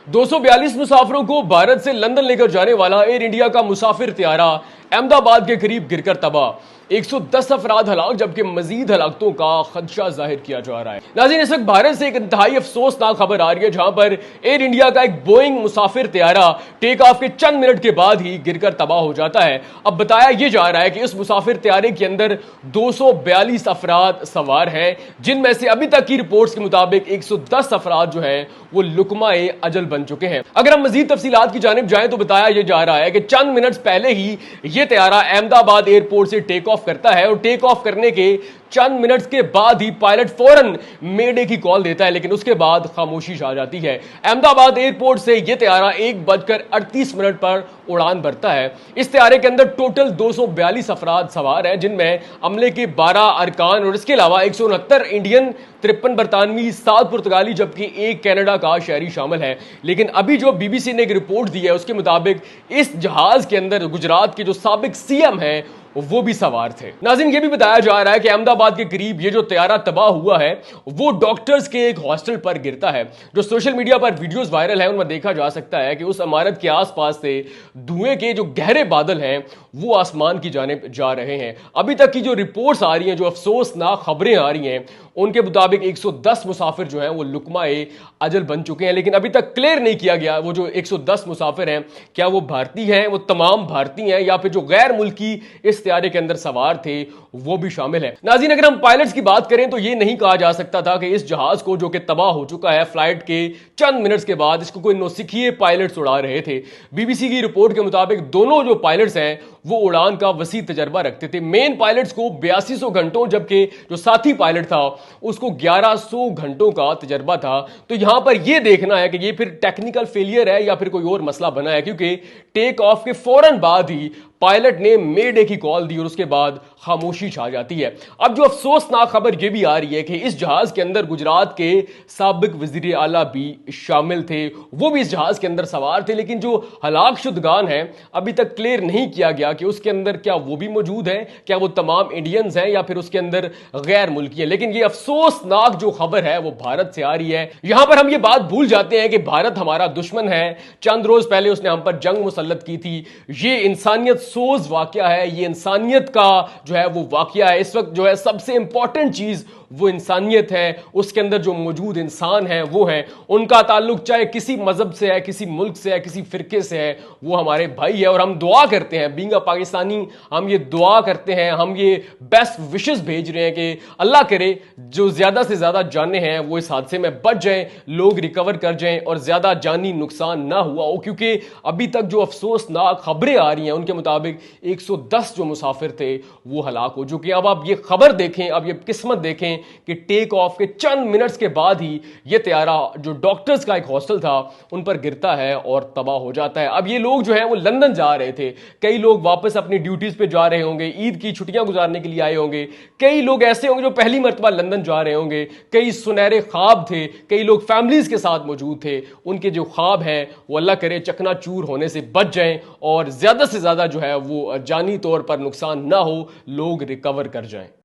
242 मुसाफिरों को भारत से लंदन लेकर जाने वाला एयर इंडिया का मुसाफिर त्यारा अहमदाबाद के करीब गिरकर तबाह। 110 अफराद हलाक जबकि मजीद हलाकतों का खदशा जाहिर किया जा रहा है। नाज़रीन, इस वक्त भारत से एक इंतहाई अफसोसनाक खबर आ रही है जहां पर एयर इंडिया का एक बोइंग मुसाफिर त्यारा टेक ऑफ के चंद मिनट के बाद ही गिरकर तबाह हो जाता है। अब बताया यह जा रहा है कि इस मुसाफिर त्यारे के अंदर 242 अफराद सवार हैं, जिनमें से अभी तक की रिपोर्ट्स के मुताबिक 110 अफराद जो है वो लुकमाए अजल बन चुके हैं। अगर हम मजीद तफसीलात की जानिब जाएं तो बताया यह जा रहा है कि चंद मिनट पहले ही यह त्यारा अहमदाबाद एयरपोर्ट से टेक ऑफ करता है और टेक ऑफ करने के चंद मिनट्स के बाद ही पायलट फौरन मेडे की कॉल देता है, लेकिन उसके बाद खामोशी छा जाती है। अहमदाबाद एयरपोर्ट से यह त्यारा 1:38 पर उड़ान भरता है। इस त्यारे के अंदर टोटल 242 अफराद सवार हैं, जिनमें अमले के 12 अरकान और इसके अलावा 169 इंडियन, 53 बरतानवी, 7 पुर्तगाली जबकि 1 कनाडा का शहरी शामिल है। लेकिन अभी जो बीबीसी ने एक रिपोर्ट दी है उसके मुताबिक इस जहाज के अंदर गुजरात के जो साबिक सीएम हैं वो भी सवार थे। नाज़रीन, ये भी बताया जा रहा है कि अहमदाबाद के करीब ये जो त्यारा तबाह हुआ है वो डॉक्टर्स के एक हॉस्टल पर गिरता है। जो सोशल मीडिया पर वीडियोस वायरल है उनमें देखा जा सकता है कि उस इमारत के आसपास से धुएं के जो गहरे बादल हैं वो आसमान की जानिब जा रहे हैं। अभी तक की जो रिपोर्ट्स आ रही हैं, जो अफसोसनाक खबरें आ रही हैं, उनके मुताबिक 110 मुसाफिर जो हैं वो लुकमाए अजल बन चुके हैं। लेकिन अभी तक क्लियर नहीं किया गया वो जो 110 मुसाफिर हैं क्या वो भारतीय हैं, वो तमाम भारतीय हैं, या फिर जो गैर मुल्की इस त्यारे के अंदर सवार थे वो भी शामिल है। नाज़रीन, अगर हम पायलट्स की बात करें तो ये नहीं कहा जा सकता था कि इस जहाज को जो कि तबाह हो चुका है फ्लाइट के चंद मिनट्स के बाद, इसको कोई नौसिखिए पायलट्स उड़ा रहे थे। बीबीसी की रिपोर्ट के मुताबिक दोनों जो पायलट्स हैं वो उड़ान का वसी तजर्बा रखते थे। मेन पायलट्स को 8200 घंटों जबकि जो साथी पायलट था उसको 1100 घंटों का तजर्बा था। तो यहां पर यह देखना है कि ये फिर टेक्निकल फेलियर है या फिर कोई और मसला बना है, क्योंकि टेक ऑफ के फौरन बाद ही पायलट ने मेडे की कॉल दी और उसके बाद खामोशी छा जाती है। अब जो अफसोसनाक खबर यह भी आ रही है कि इस जहाज के अंदर गुजरात के साबिक वजीर आला भी शामिल थे, वो भी इस जहाज के अंदर सवार थे। लेकिन जो हलाक शुदगान हैं अभी तक क्लियर नहीं किया गया कि उसके अंदर क्या वो भी मौजूद हैं, क्या वो तमाम इंडियंस हैं या फिर उसके अंदर गैर मुल्की हैं। लेकिन ये अफसोसनाक जो खबर है वो भारत से आ रही है। यहां पर हम ये बात भूल जाते हैं कि भारत हमारा दुश्मन है। चंद रोज पहले उसने हम पर जंग मुसल्लत की थी। ये इंसानियत सोज वाकया है, ये इंसानियत का जो है वो वाकया है। इस वक्त जो है सबसे इंपॉर्टेंट चीज वो इंसानियत है। उसके अंदर जो मौजूद इंसान है वो है, उनका ताल्लुक चाहे किसी मजहब से है, किसी मुल्क से है, किसी फिरके से है, वो हमारे भाई है। और हम दुआ करते हैं, बीइंग अ पाकिस्तानी हम ये दुआ करते हैं, हम ये बेस्ट विशेस भेज रहे हैं कि अल्लाह करे जो ज्यादा से ज्यादा जाने हैं वो इस हादसे में बच जाएं, लोग रिकवर कर जाएं और ज्यादा जानी नुकसान ना हुआ हो। क्योंकि अभी तक जो अफसोसनाक खबरें आ रही हैं उनके मुताबिक 110 जो मुसाफिर थे वो हलाक हो चुके हैं। अब आप ये खबर देखें, अब ये किस्मत देखें कि टेक ऑफ के चंद मिनट्स के बाद ही ये त्यारा जो डॉक्टर्स का एक हॉस्टल था उन पर गिरता है और तबाह हो जाता है। अब ये लोग जो हैं वो लंदन जा रहे थे, कई लोग वापस अपनी ड्यूटीज पे जा रहे होंगे, ईद की छुट्टियां गुजारने के लिए आए होंगे, कई लोग ऐसे होंगे जो पहली मर्तबा लंदन जा रहे होंगे, कई सुनहरे ख्वाब थे, कई लोग फैमिलीज के साथ मौजूद थे। उनके जो ख्वाब हैं वो अल्लाह करे चकनाचूर होने से बच जाएं और ज्यादा से ज्यादा जो है वो जानी तौर पर नुकसान ना हो, लोग रिकवर कर जाएं।